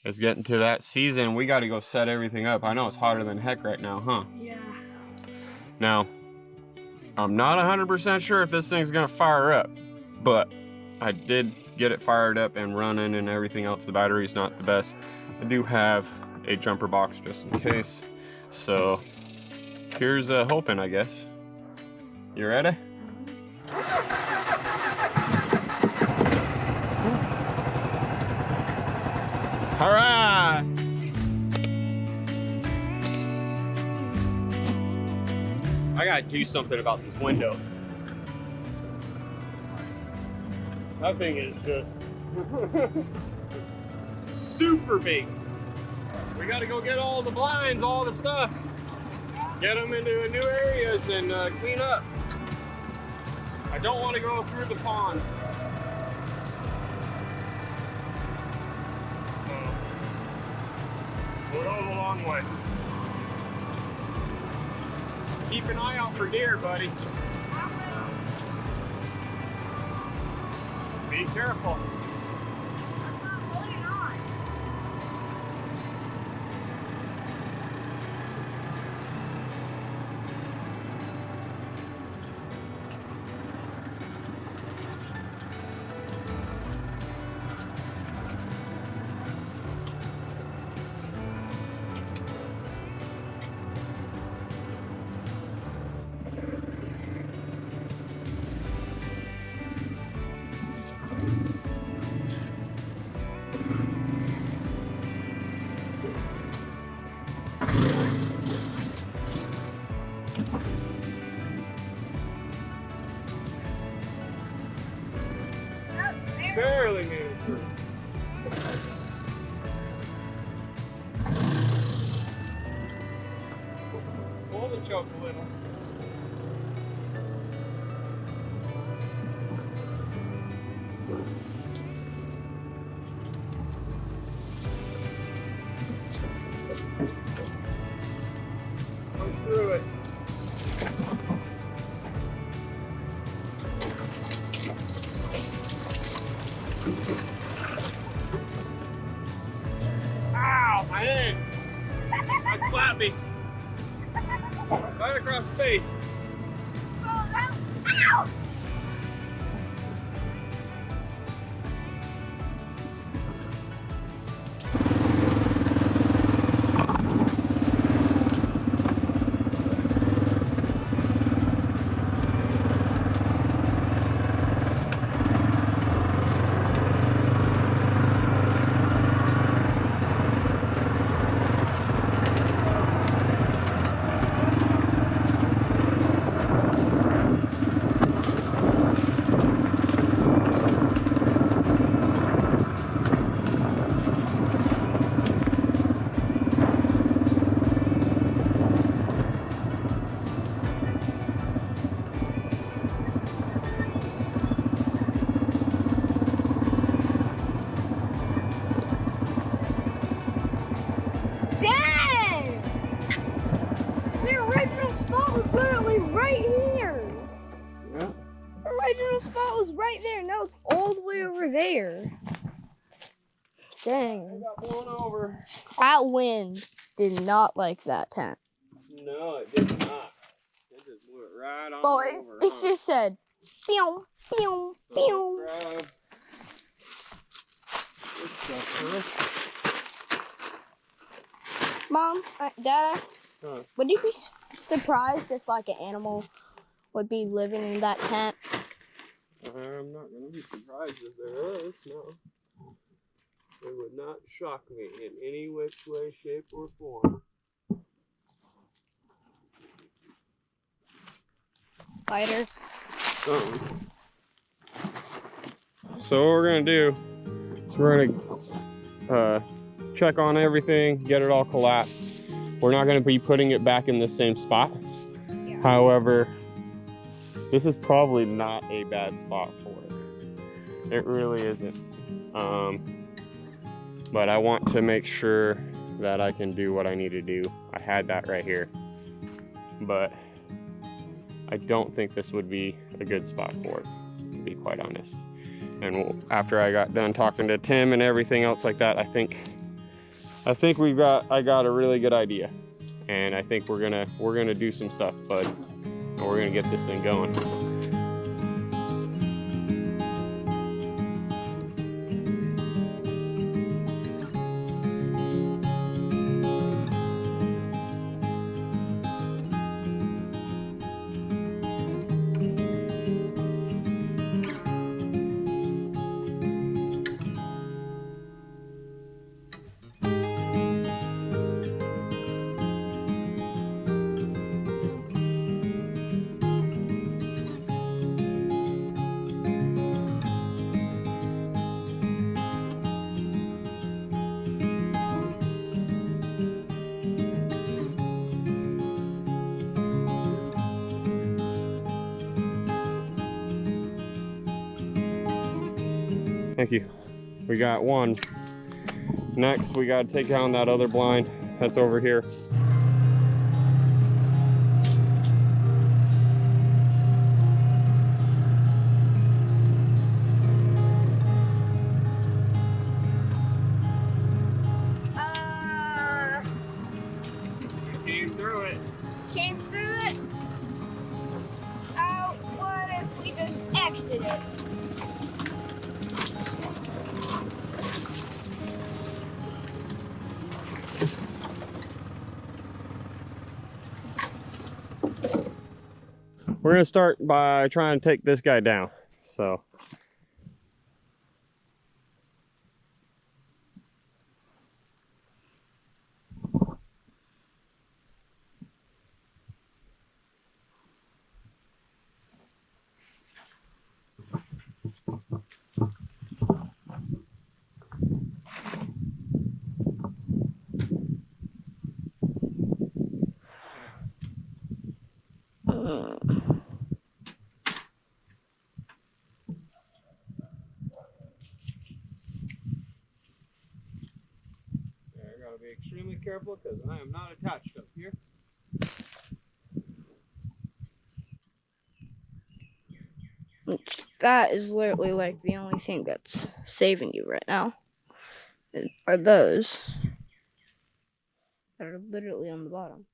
It's getting to that season. We got to go set everything up. I know it's hotter than heck right now, huh? Yeah. Now, I'm not 100% sure if this thing's gonna fire up, but I did get it fired up and running and everything else. The battery's not the best. I do have a jumper box just in case. So here's hoping, I guess. You ready? All right. I gotta do something about this window. That thing is just super big. We gotta go get all the blinds, all the stuff. Get them into new areas and clean up. I don't want to go through the pond. We'll go the long way. Keep an eye out for deer, buddy. Be careful. Barely made it through. Pull the choke a little. Come through it. Ow, my head! That slapped me. Right across the face. Ow! Dang! Their original spot was literally right here. Yeah. The original spot was right there. Now it's all the way over there. Dang. I got blown over. That wind did not like that tent. No, it did not. It just blew it right on Boy, over. it just said, pew, pew, pew. Grab this stuff first. Mom, Dad, Huh. would you be surprised if like an animal would be living in that tent? I'm not going to be surprised if there is, no. It would not shock me in any which way, shape, or form. Spider. So what we're going to do is we're going to check on everything, get it all collapsed. We're not going to be putting it back in the same spot. Yeah. However, this is probably not a bad spot for it. It really isn't. But I want to make sure that I can do what I need to do. I had that right here, but I don't think this would be a good spot for it, to be quite honest. And after I got done talking to Tim and everything else like that, I think I think I got a really good idea, and I think we're gonna do some stuff, bud, and we're gonna get this thing going. Thank you. We got one. Next, we got to take down that other blind that's over here. Came through it. Came through it? Oh, what if we just exited? We're gonna start by trying to take this guy down. So. I gotta be extremely careful because I am not attached up here. That is literally like the only thing that's saving you right now. Are those that are literally on the bottom.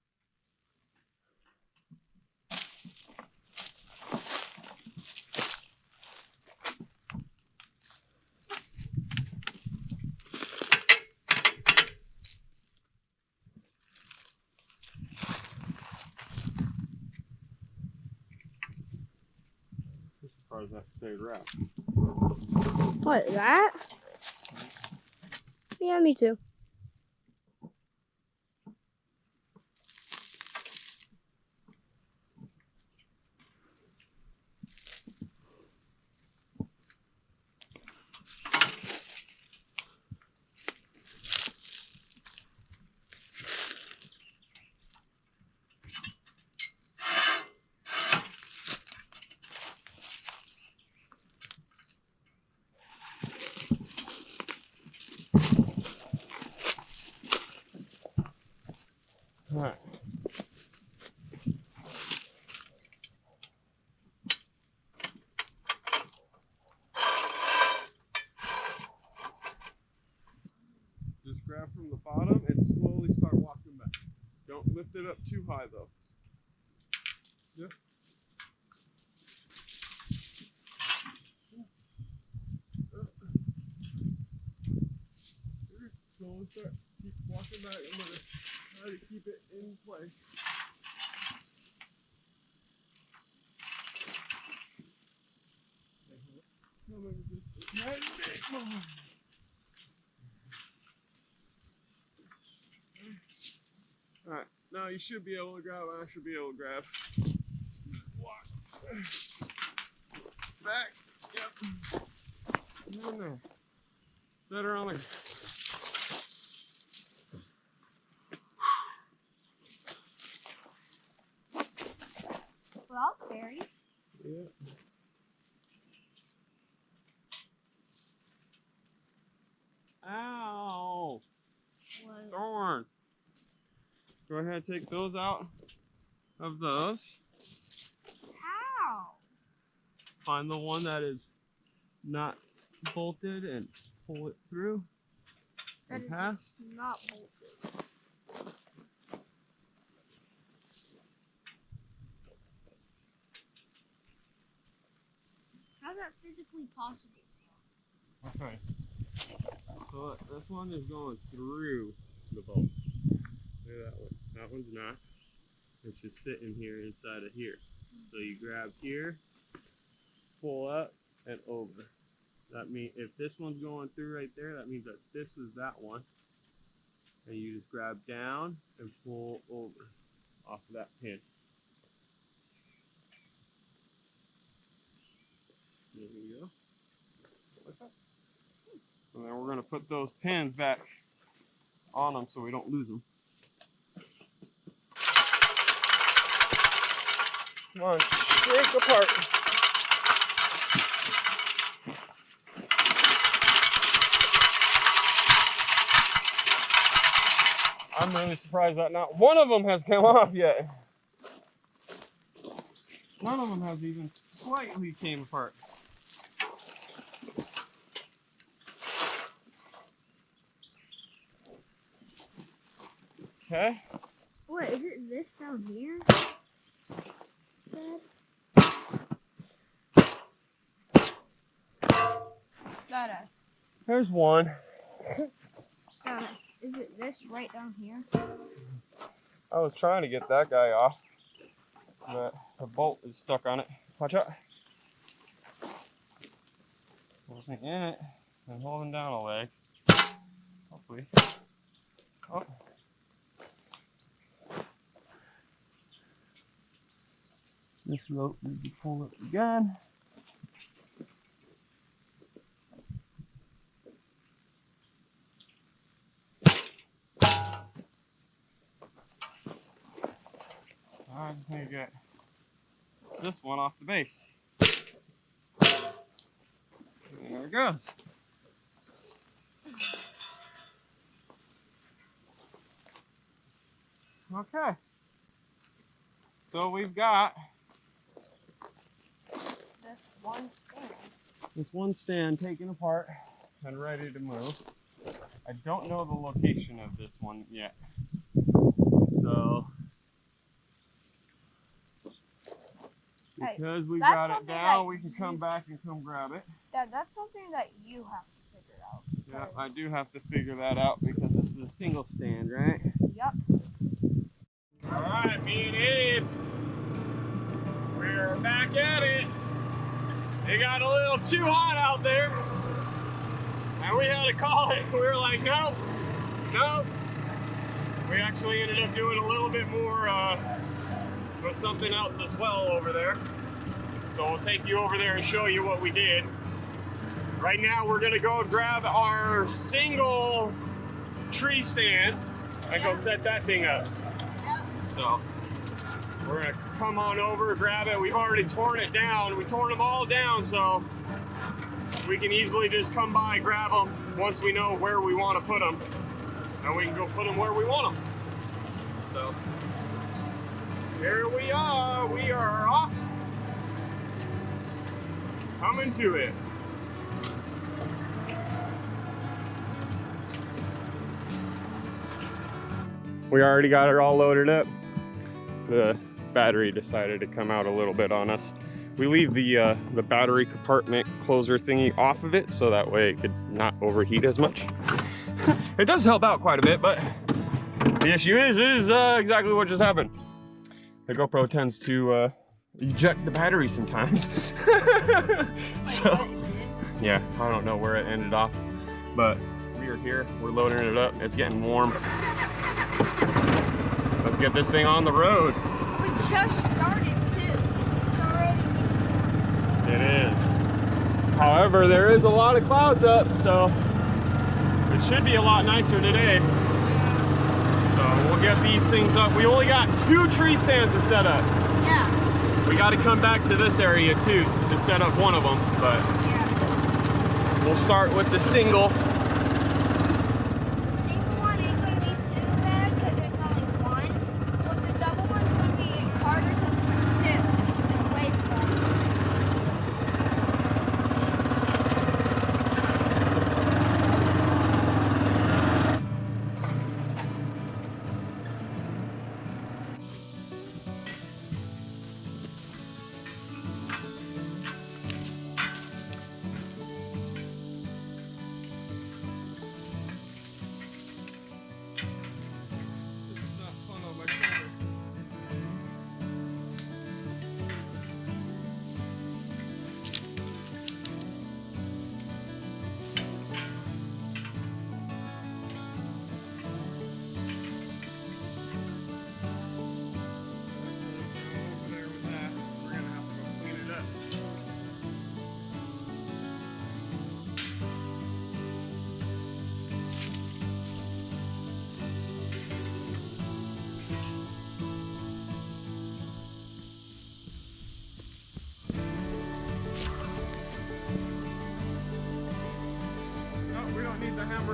As far as that stayed wrapped. What, that? Yeah, me too. All right. Just grab from the bottom and slowly start walking back. Don't lift it up too high though. Yeah. Slowly start. Keep walking back. I'm gonna try to keep it in place. Alright, now you should be able to grab, I should be able to grab. Walk. Back, yep. In there. Set her on a... Well, that's scary. Yeah. Ow! What? Darn! Go ahead and take those out of those. How? Find the one that is not bolted and pull it through. That is Pass. not bolted. How's that physically possible? Okay. So this one is going through the bolt. Look at that one. That one's not. It's just sitting here inside of here. So you grab here, pull up, and over. That means if this one's going through right there, that means that this is that one. And you just grab down and pull over off of that pin. There you go. Like that. And then we're going to put those pins back on them so we don't lose them. Come on, shake apart. I'm really surprised that not one of them has come off yet. None of them has even slightly came apart. Okay. Wait, is it this down here? Dada. There's one. Dada. Is it this right down here? I was trying to get that guy off, but the bolt is stuck on it. Watch out. Wasn't in it and holding down a leg. Hopefully. Oh. This rope needs to pull up again. I just need to get this one off the base. There it goes. Okay. So we've got this one stand taken apart and ready to move. I don't know the location of this one yet. So because we got it down, we can come back and come grab it. Dad, that's something that you have to figure out. Yeah, I do have to figure that out because this is a single stand, right? Yep. Alright, me and Abe, we're back at it. It got a little too hot out there. And we had to call it. We were like, nope, nope. We actually ended up doing a little bit more with something else as well over there. So I'll take you over there and show you what we did. Right now we're gonna go grab our single tree stand and go set that thing up. So we're gonna come on over, grab it. We've already torn it down. We torn them all down, so we can easily just come by, grab them once we know where we want to put them, and we can go put them where we want them. So here we are. We are off, coming to it. We already got it all loaded up. The battery decided to come out a little bit on us. We leave the battery compartment closer thingy off of it so that way it could not overheat as much. It does help out quite a bit, but the issue is exactly what just happened. The GoPro tends to eject the battery sometimes. So yeah, I don't know where it ended off, but we are here. We're loading it up. It's getting warm. Let's get this thing on the road. We just started too. It's already warm. It is. However, there is a lot of clouds up, so it should be a lot nicer today. So we'll get these things up. We only got 2 tree stands to set up. Yeah. We got to come back to this area too to set up one of them, but Yeah. we'll start with the single. Single one ain't gonna be too bad because there's only one, but the double one's gonna be harder because there's 2. It weighs more.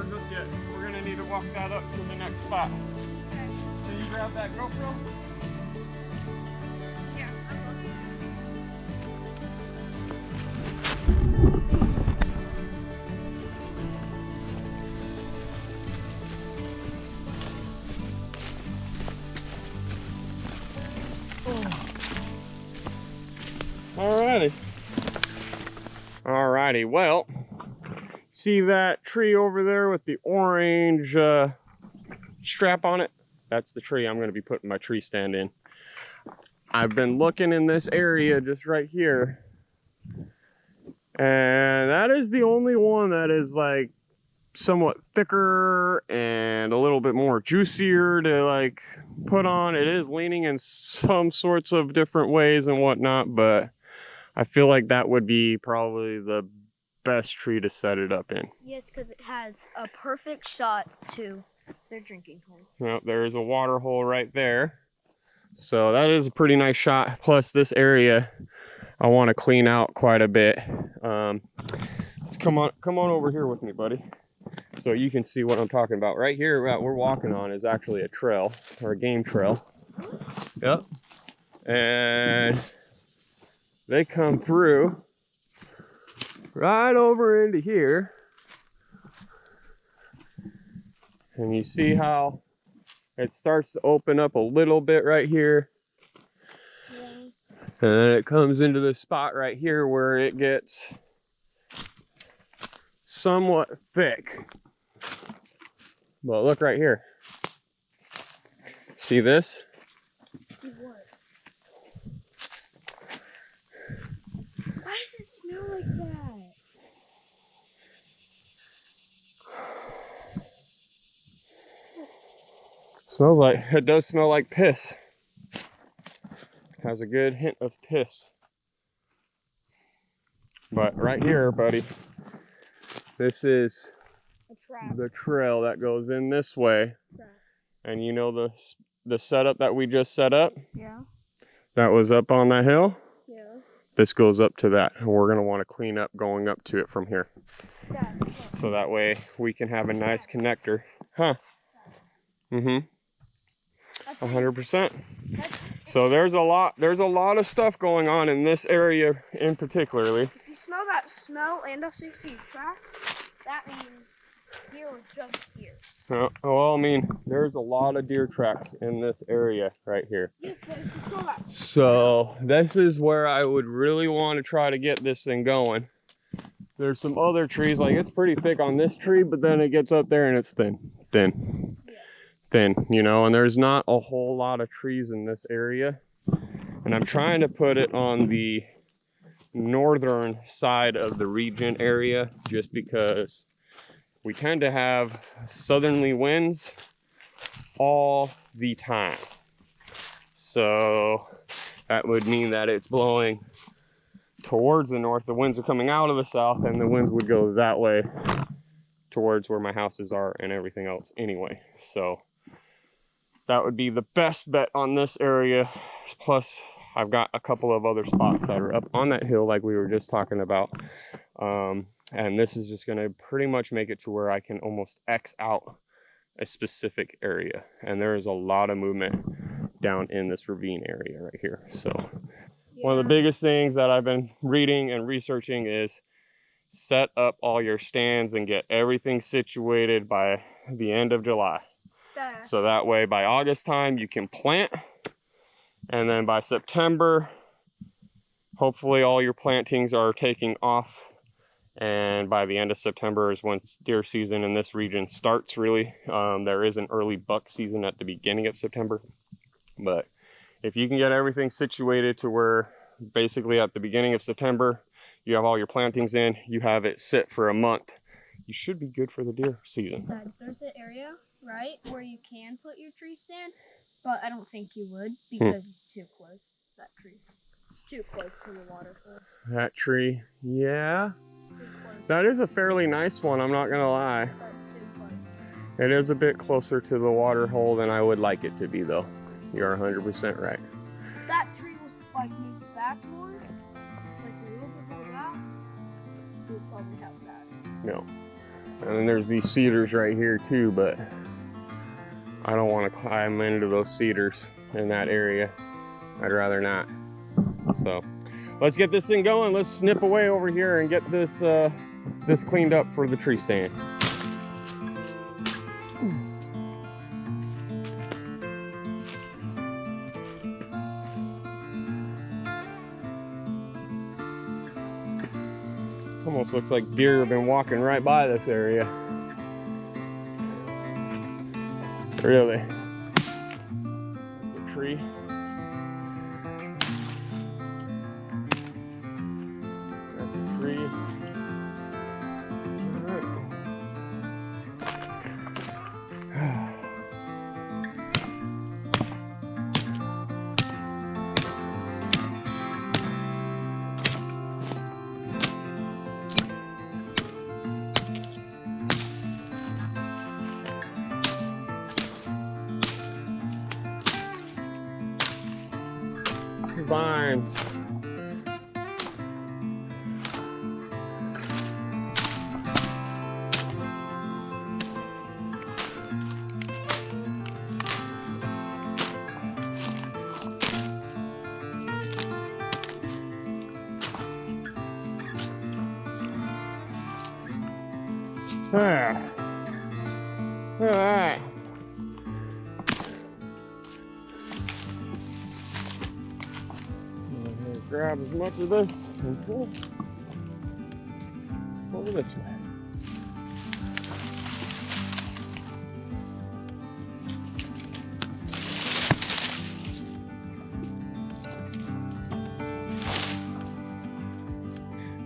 water hook yet. We're gonna need to walk that up to the next spot. Okay. Can you grab that GoPro? Yeah, I'm looking. Alrighty. Alrighty, well, see that tree over there with the orange strap on it? That's the tree I'm going to be putting my tree stand in. I've been looking in this area just right here, and that is the only one that is like somewhat thicker and a little bit more juicier to like put on. It is leaning in some sorts of different ways and whatnot, but I feel like that would be probably the best tree to set it up in. Yes, because it has a perfect shot to their drinking hole. Well, there's a water hole right there. So that is a pretty nice shot. Plus this area I want to clean out quite a bit. Let's come on over here with me, buddy. So you can see what I'm talking about. Right here, what we're walking on is actually a trail, or a game trail. Yep. And they come through right over into here. And you see how it starts to open up a little bit right here. Yeah. And then it comes into this spot right here where it gets somewhat thick. But look right here. See this? See what? Why does it smell like that? Smells like, it does smell like piss. Has a good hint of piss. But right here, buddy, this is A trap. the trail that goes in this way. Trap. And you know the setup that we just set up? Yeah. That was up on that hill. Yeah. This goes up to that. And we're gonna want to clean up going up to it from here. Dad, look. So that way we can have a nice connector. Huh. Mm-hmm. 100%. So there's a lot of stuff going on in this area in particularly. If you smell that smell and also you see tracks, that means deer was just here. Well, I mean, there's a lot of deer tracks in this area right here. Yes, but if you smell that. So this is where I would really want to try to get this thing going. There's some other trees, like it's pretty thick on this tree, but then it gets up there and it's thin, you know, and there's not a whole lot of trees in this area. And I'm trying to put it on the northern side of the region area just because we tend to have southerly winds all the time. So that would mean that it's blowing towards the north. The winds are coming out of the south and the winds would go that way towards where my houses are and everything else anyway. So that would be the best bet on this area. Plus I've got a couple of other spots that are up on that hill like we were just talking about. And this is just gonna pretty much make it to where I can almost X out a specific area. And there is a lot of movement down in this ravine area right here. So one of the biggest things that I've been reading and researching is set up all your stands and get everything situated by the end of July. So that way by August time you can plant, and then by September hopefully all your plantings are taking off, and by the end of September is when deer season in this region starts really. There is an early buck season at the beginning of September, but if you can get everything situated to where basically at the beginning of September you have all your plantings in, you have it sit for a month, you should be good for the deer season. Dad, there's an area, right, where you can put your tree stand, but I don't think you would because it's too close, that tree. It's too close to the waterfall. That tree, yeah. It's too close. That is a fairly nice one, I'm not gonna lie. That's too close. It is a bit closer to the water hole than I would like it to be though. You're 100% right. If that tree was like moved back more, like a little bit more back, we would probably have that. No. And then there's these cedars right here too, but I don't want to climb into those cedars in that area. I'd rather not. So let's get this thing going. Let's snip away over here and get this this cleaned up for the tree stand. Almost looks like deer have been walking right by this area. Really. That's a tree. That's a tree. Vines. Ah. Look at that. Grab as much of this and pull over this way.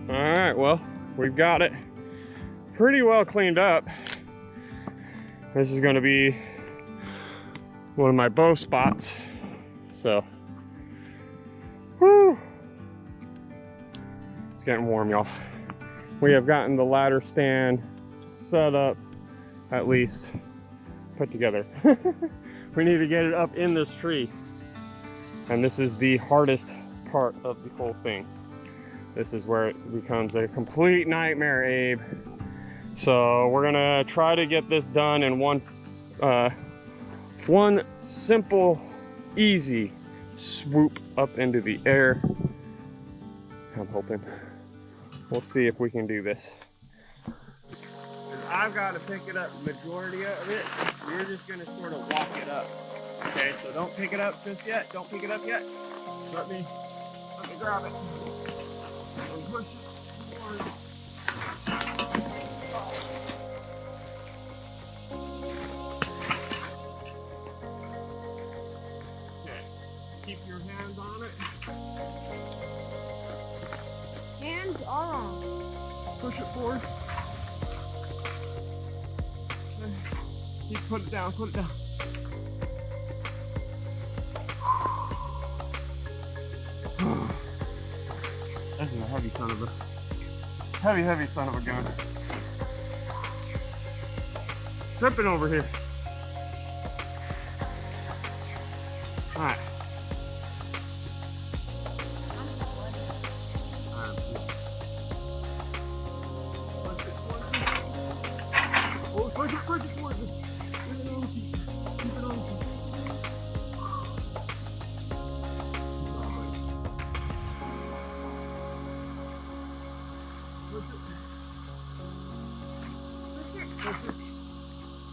All right, well, we've got it pretty well cleaned up. This is going to be one of my bow spots. So, whew. It's getting warm, y'all. We have gotten the ladder stand set up, at least put together. We need to get it up in this tree. And this is the hardest part of the whole thing. This is where it becomes a complete nightmare, Abe. So we're gonna try to get this done in one simple, easy swoop up into the air. I'm hoping. We'll see if we can do this. I've got to pick it up, majority of it. You're just gonna sort of walk it up. Okay, so don't pick it up just yet. Don't pick it up yet. Let me grab it. And push it forward. Okay, keep your hands on it. Hands on. Push it forward. Keep, put it down, put it down. This is a heavy son of a, heavy son of a gun. Tripping over here. All right. Push it forward. Keep it on. Keep it on.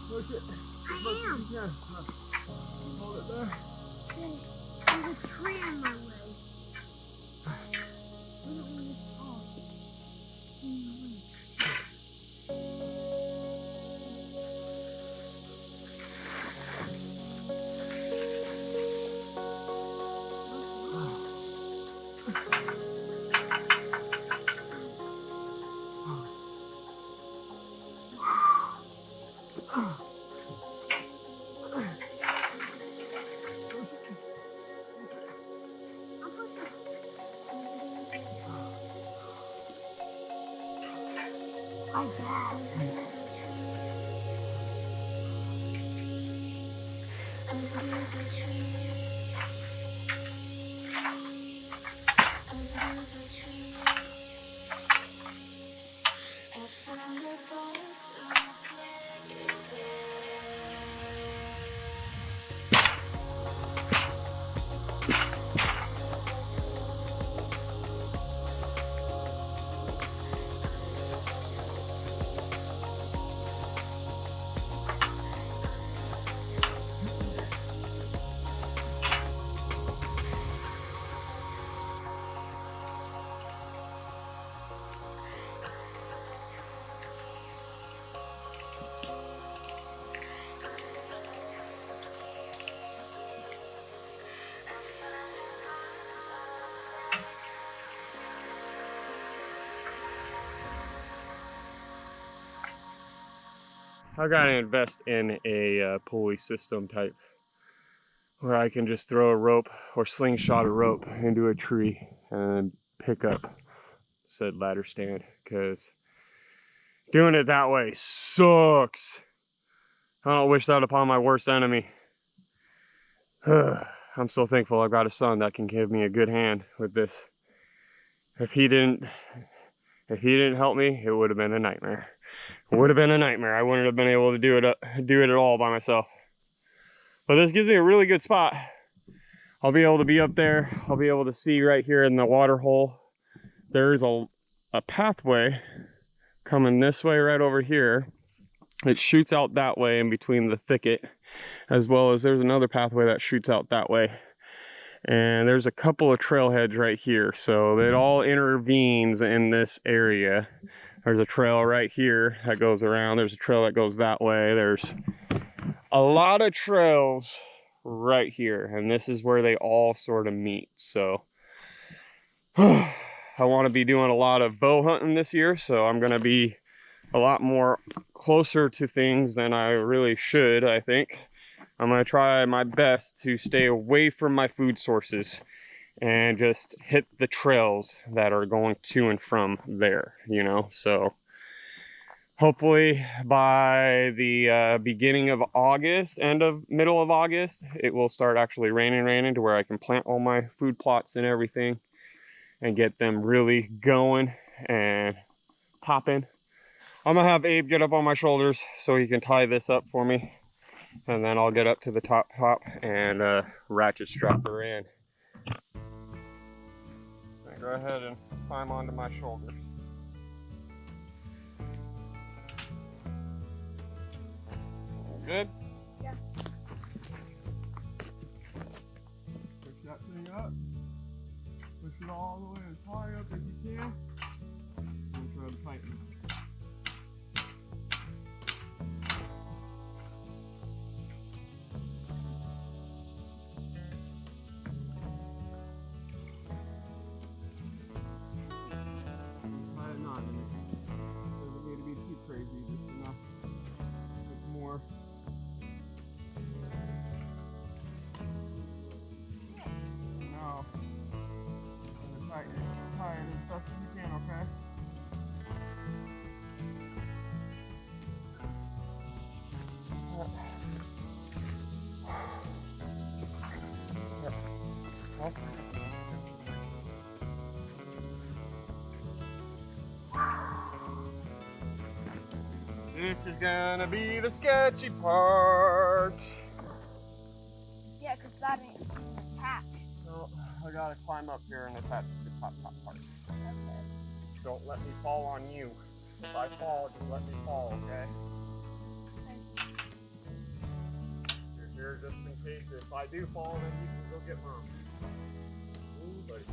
Push it. I am. Yeah. Hold it there. There's a tree in my way. I don't want it to fall. I gotta invest in a pulley system type where I can just throw a rope or slingshot a rope into a tree and pick up said ladder stand, because doing it that way sucks. I don't wish that upon my worst enemy. I'm so thankful I've got a son that can give me a good hand with this. If he didn't help me, it would have been a nightmare. It would have been a nightmare. I wouldn't have been able to do it at all by myself. But this gives me a really good spot. I'll be able to be up there. I'll be able to see right here in the water hole. There's a pathway coming this way right over here. It shoots out that way in between the thicket, as well as there's another pathway that shoots out that way. And there's a couple of trailheads right here, so it all intervenes in this area. There's a trail right here that goes around. There's a trail that goes that way. There's a lot of trails right here, and this is where they all sort of meet. So I want to be doing a lot of bow hunting this year, so I'm going to be a lot more closer to things than I really should, I think. I'm going to try my best to stay away from my food sources and just hit the trails that are going to and from there, you know. So hopefully by the beginning of August, middle of August, it will start actually raining to where I can plant all my food plots and everything and get them really going and popping. I'm gonna have Abe get up on my shoulders so he can tie this up for me, and then I'll get up to the top and ratchet strap her in. Now go ahead and climb onto my shoulders. Good? Yeah. Push that thing up. Push it all the way as high up as you can. And try to tighten it. Doesn't need to be too crazy, just enough. It's more. Now, I'm gonna tighten as best as you can, okay? This is gonna be the sketchy part. Yeah, because that ain't attached. So I gotta climb up here and attach the top part. Okay. Don't let me fall on you. If I fall, just let me fall, okay? You're here just in case. If I do fall, then you can go get Mom. Ooh, buddy.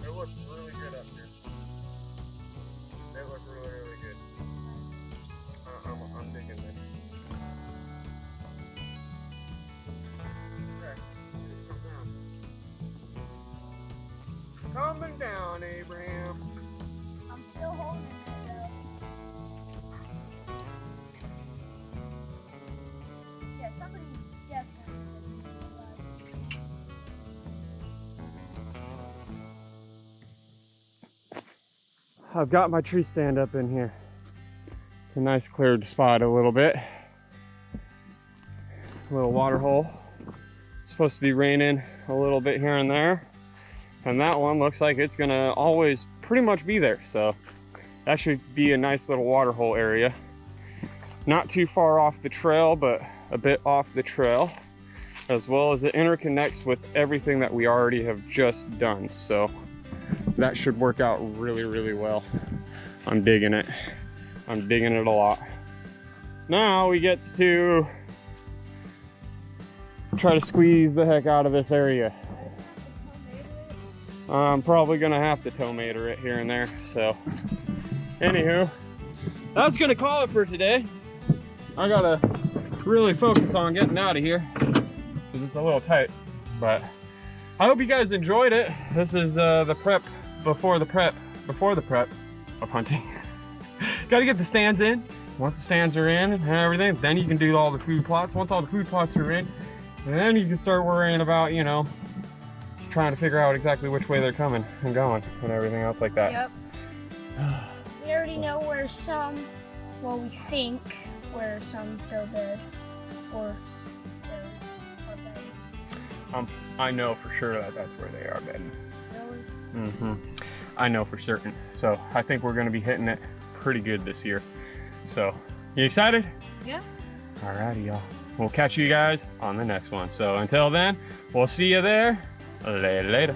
It looks really good up here. They look really, really good. I'm digging this. Okay, come down. Coming down, Abraham. I'm still holding it though. Yeah, somebody definitely. I've got my tree stand up in here. It's a nice cleared spot a little bit. A little water hole. It's supposed to be raining a little bit here and there. And that one looks like it's gonna always pretty much be there. So that should be a nice little water hole area. Not too far off the trail, but a bit off the trail. As well as it interconnects with everything that we already have just done. So that should work out really, really well. I'm digging it. I'm digging it a lot. Now we get to try to squeeze the heck out of this area. I'm probably gonna have to tomater it here and there. So, anywho, that's gonna call it for today. I gotta really focus on getting out of here because it's a little tight. But I hope you guys enjoyed it. This is the prep before the prep of hunting. Got to get the stands in. Once the stands are in and everything, then you can do all the food plots. Once all the food plots are in, then you can start worrying about, you know, trying to figure out exactly which way they're coming and going and everything else like that. Yep. We already know where some, well, we think where some go bed or are bedding. I know for sure that that's where they are bedding. Really? I know for certain. So I think we're going to be hitting it pretty good this year. So, you excited? Yeah. Alrighty, y'all. We'll catch you guys on the next one. So until then, we'll see you there. Later.